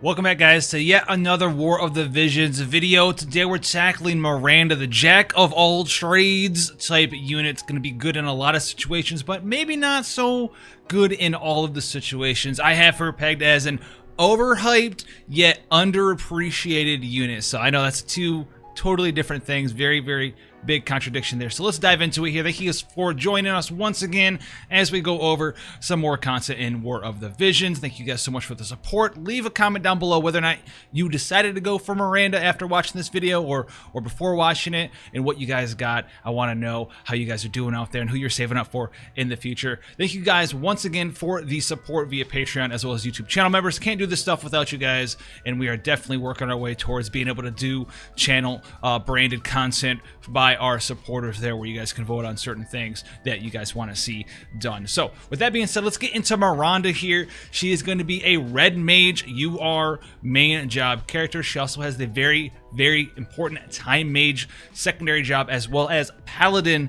Welcome back, guys, to yet another War of the Visions video. Today we're tackling Miranda, the jack of all trades type unit. It's going to be good in a lot of situations, but maybe not so good in all of the situations. I have her pegged as an overhyped yet underappreciated unit. So I know that's two totally different things. Very big contradiction there. So let's dive into it here. Thank you guys for joining us once again as we go over some more content in War of the Visions. Thank you guys so much for the support. Leave a comment down below whether or not you decided to go for Miranda after watching this video or before watching it, and what you guys got. I want to know how you guys are doing out there and who you're saving up for in the future. Thank you guys once again for the support via Patreon as well as YouTube channel members. Can't do this stuff without you guys, and we are definitely working our way towards being able to do channel branded content by our supporters there, where you guys can vote on certain things that you guys want to see done. So with that being said, let's get into Miranda here. She is going to be a red mage UR main job character. She also has the very important time mage secondary job, as well as Paladin,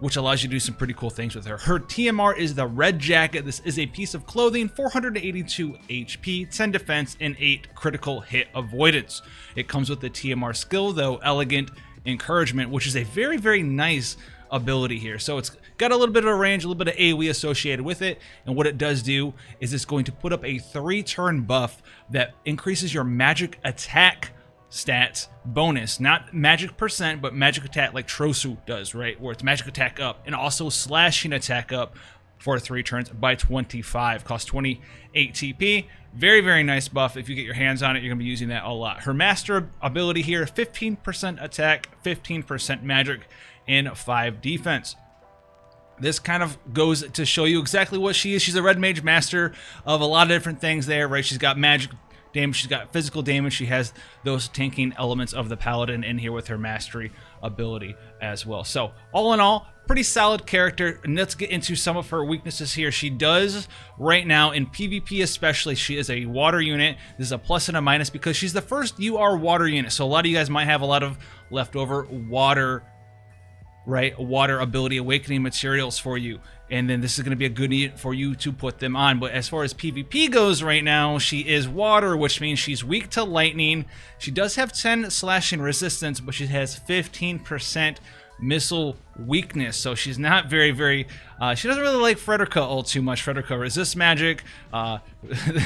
which allows you to do some pretty cool things with her. Her TMR is the red jacket. This is a piece of clothing, 482 HP, 10 defense, and 8 critical hit avoidance. It comes with the TMR skill, though, Elegant Encouragement, which is a very nice ability here. So it's got a little bit of a range, a little bit of AoE associated with it, and what it does do is it's going to put up a 3-turn buff that increases your magic attack stats bonus, not magic percent, but magic attack like Trosu does, right? Where it's magic attack up and also slashing attack up for 3 turns by 25. Costs 28 TP. Very nice buff. If you get your hands on it, you're going to be using that a lot. Her master ability here, 15% attack, 15% magic, and 5 defense. This kind of goes to show you exactly what she is. She's a red mage master of a lot of different things there, right? She's got magic damage, she's got physical damage, she has those tanking elements of the Paladin in here with her mastery ability as well. So all in all, pretty solid character. And let's get into some of her weaknesses here. She does right now in PvP especially, she is a water unit. This is a plus and a minus because she's the first UR water unit. So a lot of you guys might have a lot of leftover water, right, water ability awakening materials for you, and then this is going to be a good unit for you to put them on. But as far as PvP goes right now, she is water, which means she's weak to lightning. She does have 10 slashing resistance, but she has 15% missile weakness, so she's not very she doesn't really like Frederica all too much. Frederica resists magic.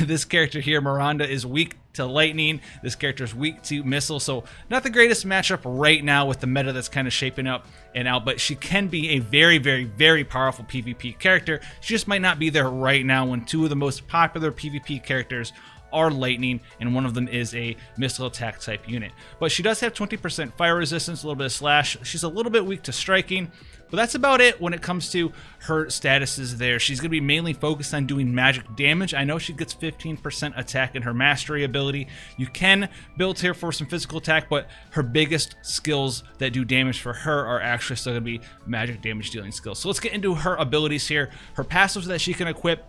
This character here, Miranda, is weak to lightning. This character is weak to missile, so not the greatest matchup right now with the meta that's kind of shaping up and out, but she can be a very powerful PvP character. She just might not be there right now when two of the most popular PvP characters are lightning, and one of them is a missile attack type unit. But she does have 20% fire resistance, a little bit of slash. She's a little bit weak to striking, but that's about it when it comes to her statuses there. She's going to be mainly focused on doing magic damage. I know she gets 15% attack in her mastery ability. You can build here for some physical attack, but her biggest skills that do damage for her are actually still going to be magic damage dealing skills. So let's get into her abilities here. Her passives that she can equip: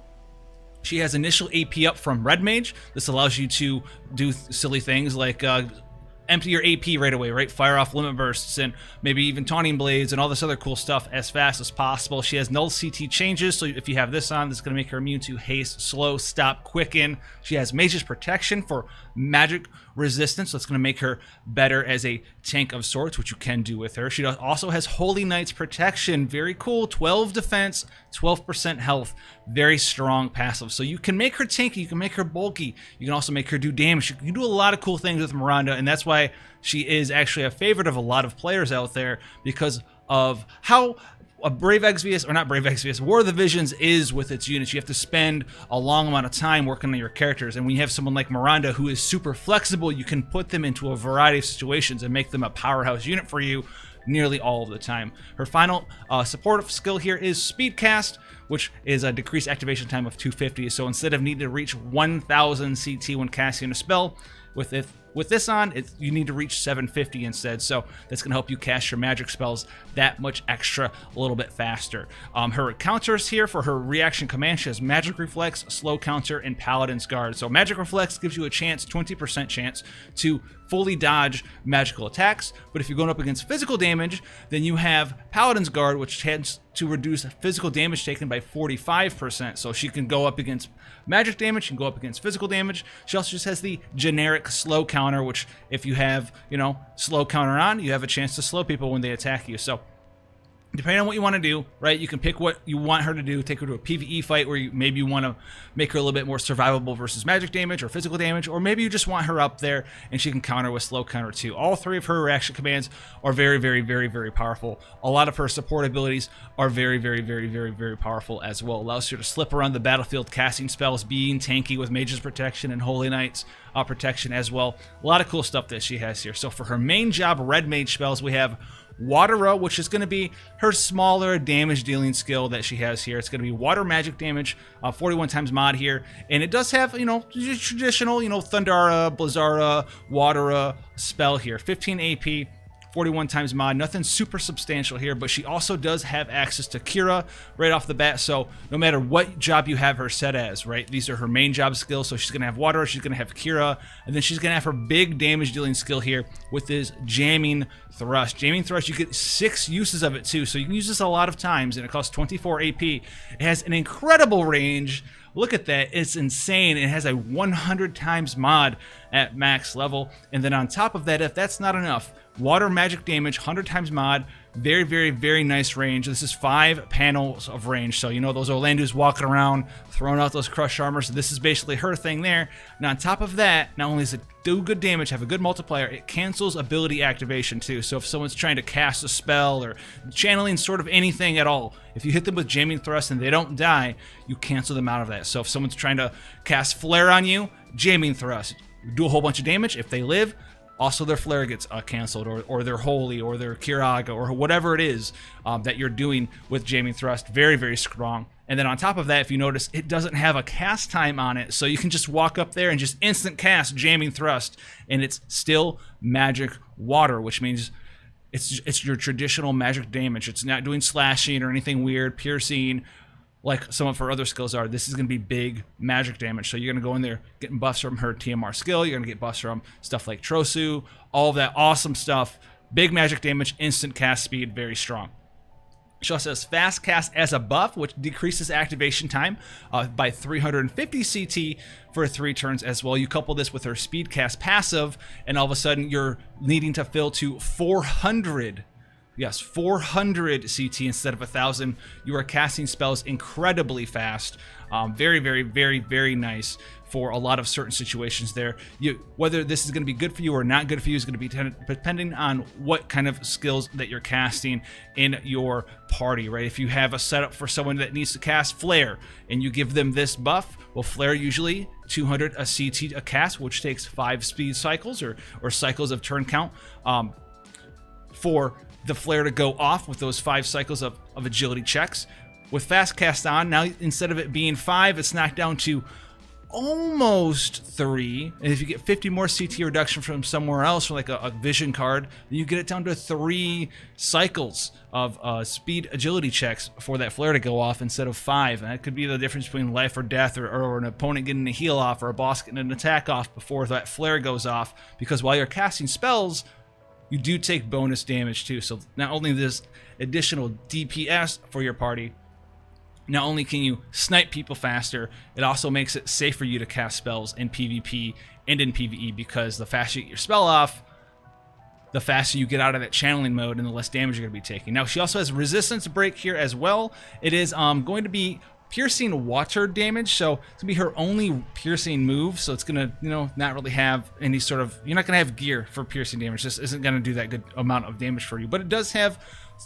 she has initial AP up from Red Mage. This allows you to do silly things like empty your AP right away, right? Fire off limit bursts and maybe even taunting blades and all this other cool stuff as fast as possible. She has null CT changes, so if you have this on, this is going to make her immune to haste, slow, stop, quicken. She has Mage's protection for magic resistance, so it's going to make her better as a tank of sorts, which you can do with her. She also has Holy Knight's protection, very cool, 12 defense, 12% health, very strong passive. So you can make her tanky, you can make her bulky, you can also make her do damage. You can do a lot of cool things with Miranda, and that's why she is actually a favorite of a lot of players out there, because of how a Brave Exvius, or not Brave Exvius, War of the Visions is with its units. You have to spend a long amount of time working on your characters, and when you have someone like Miranda who is super flexible, you can put them into a variety of situations and make them a powerhouse unit for you nearly all of the time. Her final supportive skill here is Speed Cast, which is a decreased activation time of 250. So instead of needing to reach 1000 CT when casting a spell, with With this on, you need to reach 750 instead, so that's going to help you cast your magic spells that much extra, a little bit faster. Her counters here for her reaction command, she has Magic Reflex, Slow Counter, and Paladin's Guard. So Magic Reflex gives you a chance, 20% chance, to fully dodge magical attacks, but if you're going up against physical damage, then you have Paladin's Guard, which tends to reduce physical damage taken by 45%. So she can go up against magic damage, she can go up against physical damage. She also just has the generic slow counter, which if you have, slow counter on, you have a chance to slow people when they attack you. So depending on what you want to do, right, you can pick what you want her to do. Take her to a PvE fight where maybe you want to make her a little bit more survivable versus magic damage or physical damage, or maybe you just want her up there and she can counter with slow counter too. All three of her reaction commands are very, very, very, very powerful. A lot of her support abilities are very, very, very, very, very powerful as well. Allows her to slip around the battlefield casting spells, being tanky with Mage's Protection and Holy Knight's protection as well. A lot of cool stuff that she has here. So for her main job, red Mage Spells, we have Water, which is going to be her smaller damage dealing skill that she has here. It's going to be water magic damage, 41 times mod here, and it does have, traditional, Thundara, Blizzara, Watera spell here. 15 AP, 41 times mod, nothing super substantial here, but she also does have access to Kira right off the bat, so no matter what job you have her set as, right, these are her main job skills, so she's going to have Water, she's going to have Kira, and then she's going to have her big damage dealing skill here with this Jamming Thrust. Jamming Thrust, you get 6 uses of it too, so you can use this a lot of times, and it costs 24 AP. It has an incredible range. Look at that, it's insane. It has a 100 times mod at max level, and then on top of that, if that's not enough, water magic damage, 100 times mod, very, very, very nice range. This is 5 panels of range, so those Orlando's walking around, throwing out those crush armor, so this is basically her thing there. Now on top of that, not only does it do good damage, have a good multiplier, it cancels ability activation too. So if someone's trying to cast a spell or channeling sort of anything at all, if you hit them with Jamming Thrust and they don't die, you cancel them out of that. So if someone's trying to cast Flare on you, Jamming Thrust, do a whole bunch of damage. If they live, also their flare gets canceled, or their holy, or their Kiraga, or whatever it is that you're doing with Jamming Thrust. Very, very strong. And then on top of that, if you notice, it doesn't have a cast time on it, so you can just walk up there and just instant cast Jamming Thrust, and it's still magic water, which means it's your traditional magic damage. It's not doing slashing or anything weird, piercing, like some of her other skills are. This is going to be big magic damage. So you're going to go in there getting buffs from her TMR skill. You're going to get buffs from stuff like Trosu, all of that awesome stuff. Big magic damage, instant cast speed, very strong. She also has fast cast as a buff, which decreases activation time by 350 CT for 3 turns as well. You couple this with her speed cast passive, and all of a sudden you're needing to fill to 400. Yes, 400 CT instead of 1,000. You are casting spells incredibly fast. Very, very, very, very nice for a lot of certain situations there. Whether this is going to be good for you or not good for you is going to be depending on what kind of skills that you're casting in your party, right? If you have a setup for someone that needs to cast Flare and you give them this buff, well, Flare usually 200 a CT a cast, which takes 5 speed cycles or cycles of turn count for the Flare to go off with those 5 cycles of agility checks. With fast cast on, now instead of it being 5, it's knocked down to almost 3. And if you get 50 more CT reduction from somewhere else, from like a vision card, then you get it down to 3 cycles of speed agility checks for that Flare to go off instead of 5. And that could be the difference between life or death, or an opponent getting a heal off, or a boss getting an attack off before that Flare goes off. Because while you're casting spells, you do take bonus damage too. So not only this additional DPS for your party, not only can you snipe people faster, it also makes it safe for you to cast spells in PvP and in PvE, because the faster you get your spell off, the faster you get out of that channeling mode and the less damage you're going to be taking. Now, she also has resistance break here as well. It is going to be piercing water damage, so it's gonna be her only piercing move, so it's gonna not really have any sort of, you're not gonna have gear for piercing damage. This isn't gonna do that good amount of damage for you, but it does have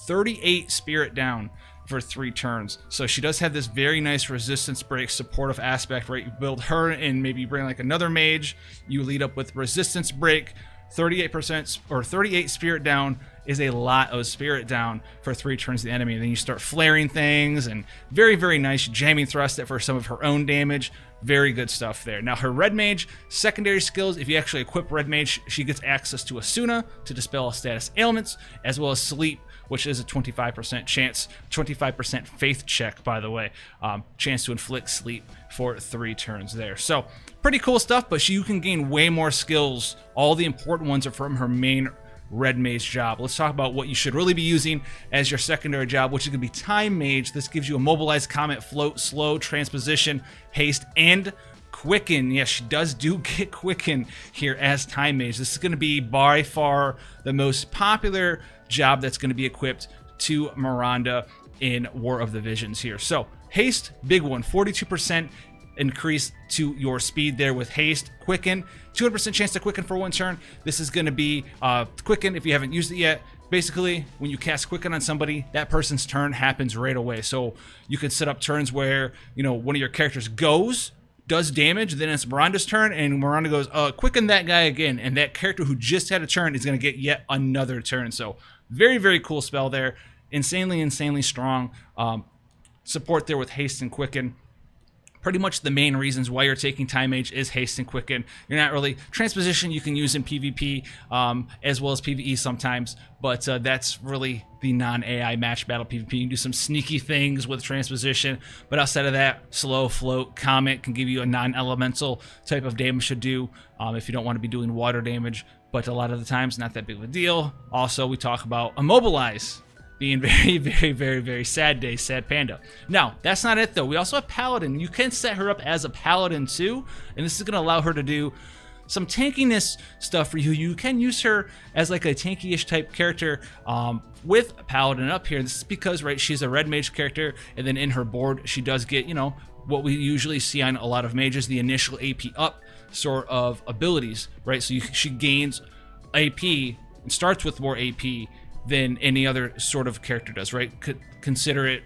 38 spirit down for 3 turns, so she does have this very nice resistance break supportive aspect, right? You build her and maybe bring like another mage, you lead up with resistance break, 38% or 38 spirit down is a lot of spirit down for 3 turns to the enemy. And then you start flaring things, and very, very nice jamming thrust it for some of her own damage. Very good stuff there. Now her Red Mage secondary skills, if you actually equip Red Mage, she gets access to Asuna to dispel status ailments, as well as Sleep, which is a 25% chance, 25% faith check, by the way, chance to inflict sleep for 3 turns there. So pretty cool stuff, but you can gain way more skills. All the important ones are from her main Red Mage job. Let's talk about what you should really be using as your secondary job, which is going to be Time Mage. This gives you Immobilize, Comment, Float, Slow, Transposition, Haste, and Quicken. Yes, she does do get Quicken here as Time Mage. This is going to be by far the most popular job that's going to be equipped to Miranda in War of the Visions here. So Haste, big one, 42% increase to your speed there with Haste. Quicken, 200% chance to quicken for 1 turn. This is going to be Quicken if you haven't used it yet. Basically, when you cast Quicken on somebody, that person's turn happens right away. So you can set up turns where, you know, one of your characters does damage, then it's Miranda's turn, and Miranda goes, Quicken that guy again, and that character who just had a turn is going to get yet another turn. So very, very cool spell there. Insanely strong support there with Haste and Quicken. Pretty much the main reasons why you're taking Time Mage is Haste and Quicken. You're not really... Transposition you can use in PvP as well as PvE sometimes, but that's really the non-AI match battle PvP. You can do some sneaky things with Transposition, but outside of that, Slow, Float, Comment can give you a non-elemental type of damage to do if you don't want to be doing water damage, but a lot of the times, not that big of a deal. Also, we talk about Immobilize being very sad day, sad panda. Now, that's not it though. We also have Paladin. You can set her up as a Paladin too, and this is gonna allow her to do some tankiness stuff for you. You can use her as like a tanky-ish type character with Paladin up here. This is because, right, she's a Red Mage character, and then in her board, she does get, you know, what we usually see on a lot of mages, the initial AP up sort of abilities, right? So she gains AP and starts with more AP than any other sort of character does, right? Consider it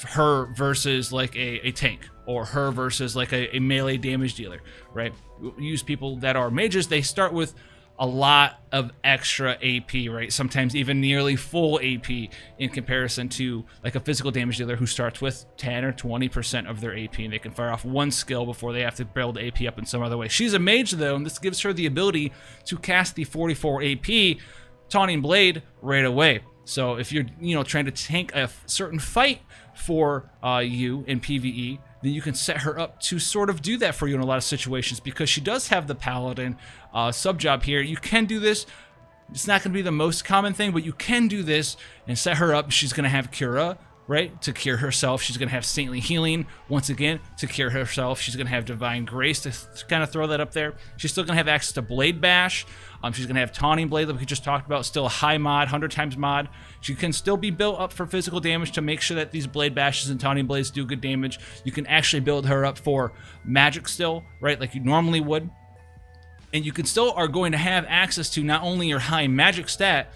her versus like a tank, or her versus like a melee damage dealer, right? Use people that are mages, they start with a lot of extra AP, right? Sometimes even nearly full AP in comparison to like a physical damage dealer who starts with 10 or 20% of their AP, and they can fire off 1 skill before they have to build AP up in some other way. She's a mage though, and this gives her the ability to cast the 44 AP Taunting Blade right away. So if you're, you know, trying to tank a certain fight for you in PvE, then you can set her up to sort of do that for you in a lot of situations, because she does have the Paladin sub job here. You can do this. It's not going to be the most common thing, but you can do this and set her up. She's going to have Cura, right, to cure herself. She's going to have Saintly Healing, once again, to cure herself. She's going to have Divine Grace to kind of throw that up there. She's still going to have access to Blade Bash. She's going to have Taunting Blade, like we just talked about, still a high mod, 100 times mod. She can still be built up for physical damage to make sure that these Blade Bashes and Taunting Blades do good damage. You can actually build her up for magic still, right, like you normally would. And you can still are going to have access to not only your high magic stat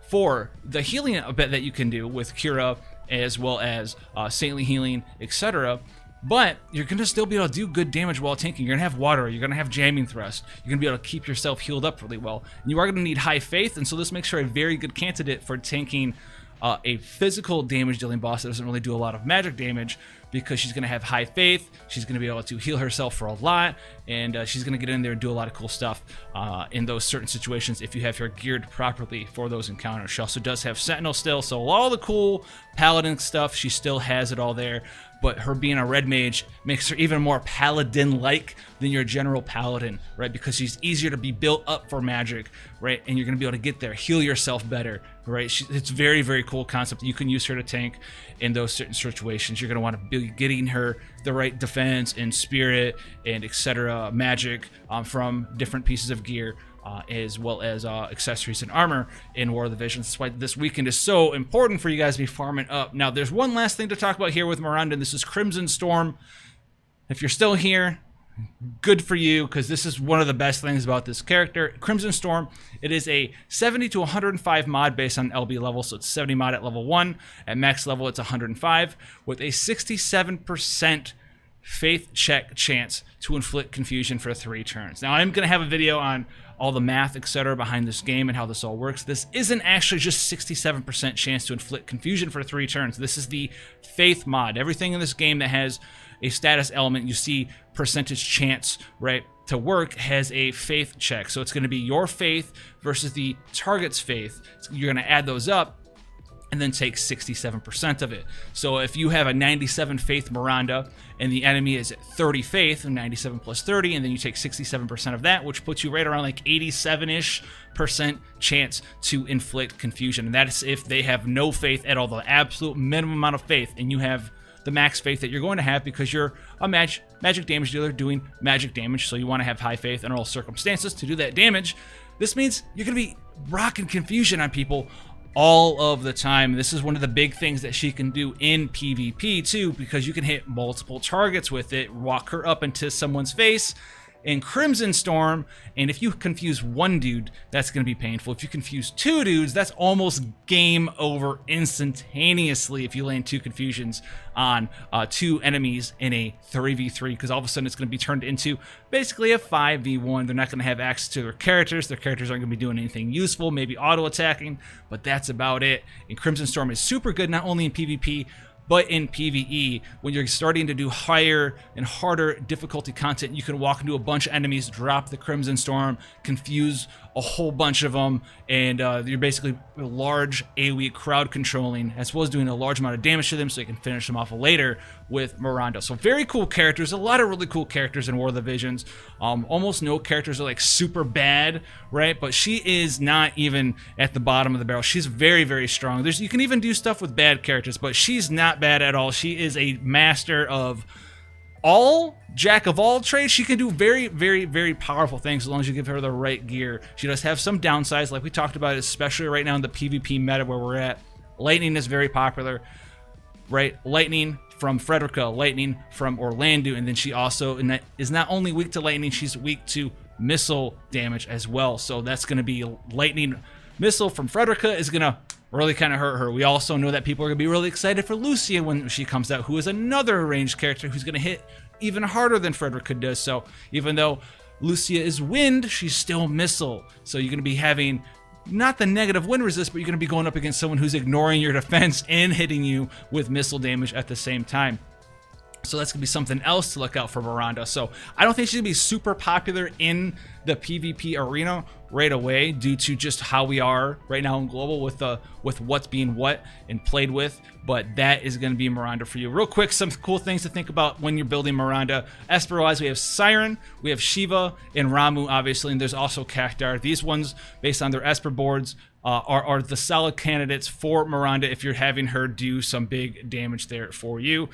for the healing a bit that you can do with Cura, as well as Saintly Healing, etc. But you're going to still be able to do good damage while tanking. You're going to have Water, you're going to have Jamming Thrust, you're going to be able to keep yourself healed up really well. And you are going to need High Faith, and so this makes her a very good candidate for tanking a physical damage dealing boss that doesn't really do a lot of magic damage, because she's going to have High Faith, she's going to be able to heal herself for a lot, and she's going to get in there and do a lot of cool stuff in those certain situations if you have her geared properly for those encounters. She also does have Sentinel still, so all the cool Paladin stuff, she still has it all there. But her being a Red Mage makes her even more Paladin-like than your general Paladin, right? Because she's easier to be built up for magic, right? And you're going to be able to get there, heal yourself better, right? It's very, very cool concept. You can use her to tank in those certain situations. You're going to want to be getting her the right defense and spirit and etc. magic from different pieces of gear, as well as accessories and armor in War of the Visions. That's why this weekend is so important for you guys to be farming up. Now, there's one last thing to talk about here with Miranda, and this is Crimson Storm. If you're still here, good for you, because this is one of the best things about this character. Crimson Storm, it is a 70 to 105 mod based on LB level, so it's 70 mod at level 1. At max level, it's 105, with a 67% faith check chance to inflict confusion for 3 turns. Now, I'm going to have a video on all the math, etc. behind this game and how this all works. This isn't actually just 67% chance to inflict confusion for 3 turns. This is the faith mod. Everything in this game that has a status element you see percentage chance, right, to work has a faith check. So it's going to be your faith versus the target's faith. You're going to add those up and then take 67% of it. So if you have a 97 faith Miranda and the enemy is at 30 faith, and 97 plus 30, and then you take 67% of that, which puts you right around like 87-ish% chance to inflict confusion. And that is if they have no faith at all, the absolute minimum amount of faith, and you have the max faith that you're going to have because you're a magic damage dealer doing magic damage, so you want to have high faith under all circumstances to do that damage. This means you're going to be rocking confusion on people all of the time. This is one of the big things that she can do in PvP too, because you can hit multiple targets with it, walk her up into someone's face in Crimson Storm, and if you confuse one dude, that's going to be painful. If you confuse 2 dudes, that's almost game over instantaneously if you land 2 confusions on 2 enemies in a 3v3, because all of a sudden it's going to be turned into basically a 5v1. They're not going to have access to their characters. Their characters aren't going to be doing anything useful, maybe auto-attacking, but that's about it. And Crimson Storm is super good not only in PvP, but in PvE, when you're starting to do higher and harder difficulty content, you can walk into a bunch of enemies, drop the Crimson Storm, confuse a whole bunch of them, and you're basically large AoE crowd controlling, as well as doing a large amount of damage to them so you can finish them off later with Miranda. So very cool characters, a lot of really cool characters in War of the Visions. Almost no characters are like super bad, right? But she is not even at the bottom of the barrel. She's very, very strong. You can even do stuff with bad characters, but she's not bad at all. She is a master of jack of all trades. She can do very, very, very powerful things as long as you give her the right gear. She does have some downsides, like we talked about, especially right now in the PvP meta where we're at. Lightning is very popular, right? Lightning from Frederica, lightning from Orlando, and then she also is not only weak to lightning, she's weak to missile damage as well. So that's going to be lightning missile from Frederica is going to really kind of hurt her. We also know that people are going to be really excited for Lucia when she comes out, who is another ranged character who's going to hit even harder than Frederica does. So even though Lucia is wind, she's still missile. So you're going to be having not the negative wind resist, but you're going to be going up against someone who's ignoring your defense and hitting you with missile damage at the same time. So that's going to be something else to look out for Miranda. So I don't think she's going to be super popular in the PvP arena right away due to just how we are right now in global with what's being what and played with. But that is going to be Miranda for you. Real quick, some cool things to think about when you're building Miranda. Esper-wise, we have Siren, we have Shiva, and Ramuh, obviously, and there's also Cactar. These ones, based on their Esper boards, are the solid candidates for Miranda if you're having her do some big damage there for you.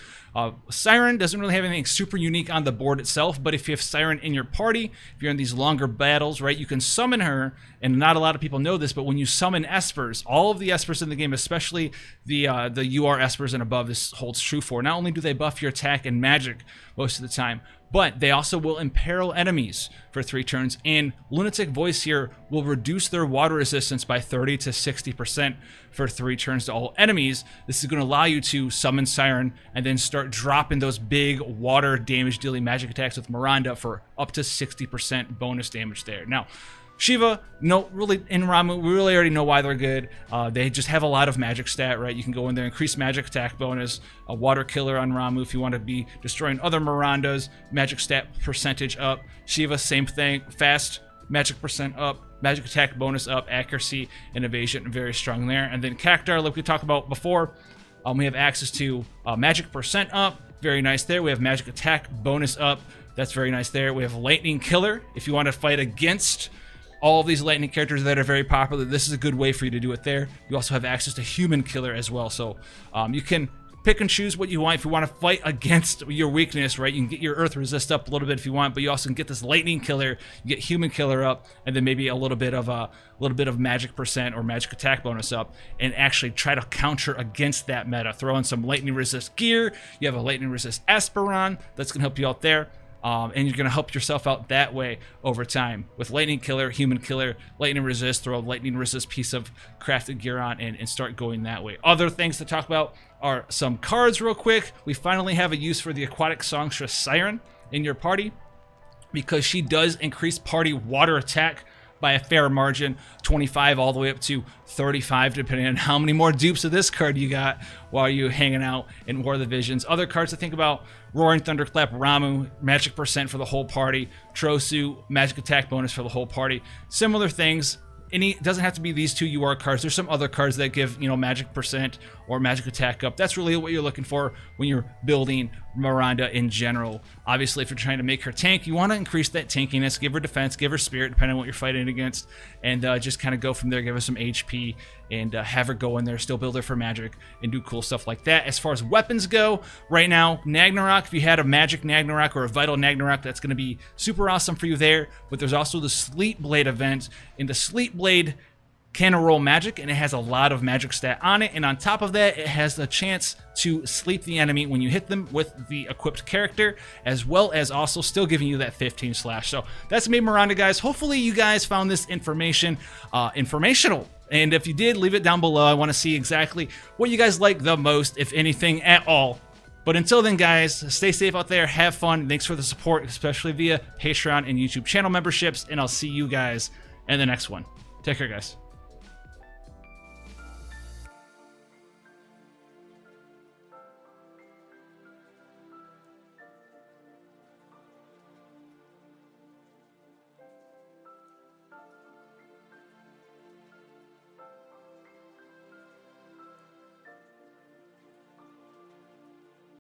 Siren doesn't really have anything super unique on the board itself, but if you have Siren in your party, if you're in these longer battles, right, you can summon her, and not a lot of people know this, but when you summon Espers, all of the Espers in the game, especially the UR Espers and above, this holds true for. Not only do they buff your attack and magic most of the time, but they also will imperil enemies for 3 turns, and Lunatic Voice here will reduce their water resistance by 30 to 60% for 3 turns to all enemies. This is going to allow you to summon Siren and then start dropping those big water damage dealing magic attacks with Miranda for up to 60% bonus damage there. Now, Shiva, no, really, in Ramuh, we really already know why they're good. They just have a lot of magic stat, right? You can go in there, increase magic attack bonus, a water killer on Ramuh if you want to be destroying other Mirandas, magic stat percentage up. Shiva, same thing, fast, magic percent up, magic attack bonus up, accuracy and evasion, very strong there. And then Cactar, like we talked about before, we have access to magic percent up, very nice there. We have magic attack bonus up, that's very nice there. We have lightning killer, if you want to fight against all of these lightning characters that are very popular, this is a good way for you to do it there. You also have access to human killer as well, so you can pick and choose what you want. If you want to fight against your weakness, right, you can get your earth resist up a little bit if you want, but you also can get this lightning killer, you get human killer up, and then maybe a little bit of magic percent or magic attack bonus up, and actually try to counter against that meta. Throw in some lightning resist gear. You have a lightning resist Esperon that's gonna help you out there. And you're going to help yourself out that way over time with Lightning Killer, Human Killer, Lightning Resist, throw a Lightning Resist piece of crafted gear on and start going that way. Other things to talk about are some cards real quick. We finally have a use for the Aquatic Songstress Siren in your party because she does increase party water attack by a fair margin, 25 all the way up to 35, depending on how many more dupes of this card you got while you're hanging out in War of the Visions. Other cards to think about: Roaring Thunderclap, Ramu, magic percent for the whole party, Trosu, magic attack bonus for the whole party. Similar things. It doesn't have to be these two UR cards. There's some other cards that give, magic percent or magic attack up. That's really what you're looking for when you're building Miranda in general. Obviously, if you're trying to make her tank, you want to increase that tankiness, give her defense, give her spirit, depending on what you're fighting against, and just kind of go from there, give her some HP, and have her go in there, still build her for magic, and do cool stuff like that. As far as weapons go, right now, Nagnarok, if you had a magic Nagnarok or a vital Nagnarok, that's going to be super awesome for you there. But there's also the Sleep Blade event. In the Sleep Blade, can roll magic, and it has a lot of magic stat on it, and on top of that, it has the chance to sleep the enemy when you hit them with the equipped character, as well as also still giving you that 15 slash. So that's Mage Miranda, guys. Hopefully you guys found this information informational, and if you did, leave it down below. I want to see exactly what you guys like the most, if anything at all. But until then, guys, stay safe out there, have fun. Thanks for the support, especially via Patreon and YouTube channel memberships, and I'll see you guys in the next one. Take care, guys.